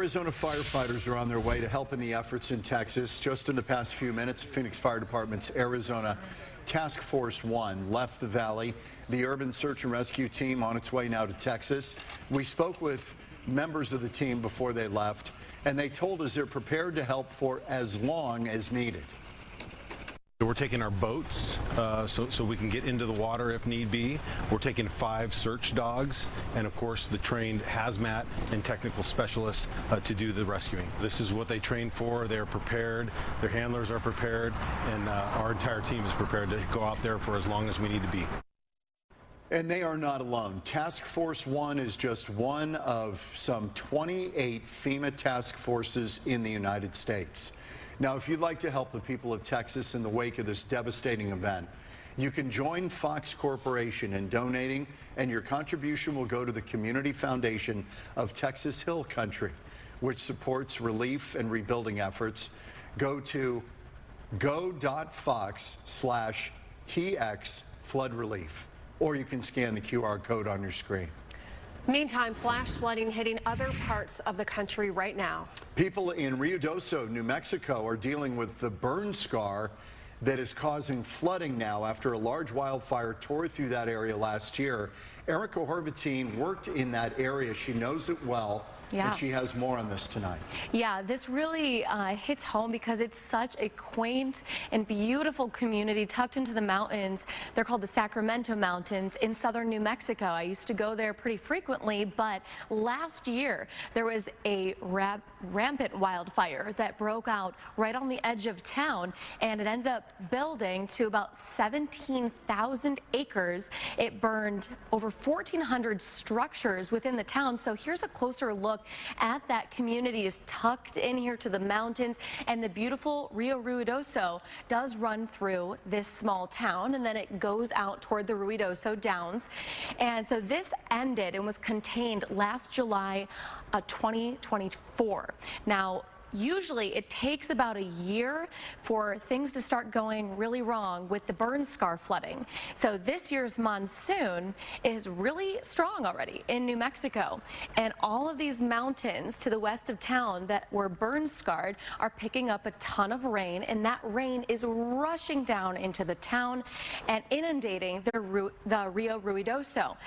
Arizona firefighters are on their way to help in the efforts in Texas. Just in the past few minutes, Phoenix Fire Department's Arizona Task Force 1 left the valley. The urban search and rescue team on its way now to Texas. We spoke with members of the team before they left, and they told us they're prepared to help for as long as needed. We're taking our boats so we can get into the water if need be. We're taking 5 search dogs and, of course, the trained HAZMAT and technical specialists to do the rescuing. This is what they train for. They're prepared. Their handlers are prepared, and our entire team is prepared to go out there for as long as we need to be. And they are not alone. Task Force 1 is just one of some 28 FEMA task forces in the United States. Now, if you'd like to help the people of Texas in the wake of this devastating event, you can join Fox Corporation in donating, and your contribution will go to the Community Foundation of Texas Hill Country, which supports relief and rebuilding efforts. Go to go.fox/TX flood relief, or you can scan the QR code on your screen. Meantime, flash flooding hitting other parts of the country right now. People in Ruidoso, New Mexico are dealing with the burn scar that is causing flooding now after a large wildfire tore through that area last year. Erica Horvatine worked in that area. She knows it well. Yeah. And she has more on this tonight. Yeah, this really hits home because it's such a quaint and beautiful community tucked into the mountains. They're called the Sacramento Mountains in southern New Mexico. I used to go there pretty frequently, but last year there was a rampant wildfire that broke out right on the edge of town, and it ended up building to about 17,000 acres. It burned over 1,400 structures within the town. So here's a closer look at that community. Is tucked in here to the mountains, and the beautiful Rio Ruidoso does run through this small town, and then it goes out toward the Ruidoso Downs. And so this ended and was contained last July 2024. Now, usually it takes about a year for things to start going really wrong with the burn scar flooding. So this year's monsoon is really strong already in New Mexico, and all of these mountains to the west of town that were burn scarred are picking up a ton of rain, and that rain is rushing down into the town and inundating the Rio Ruidoso.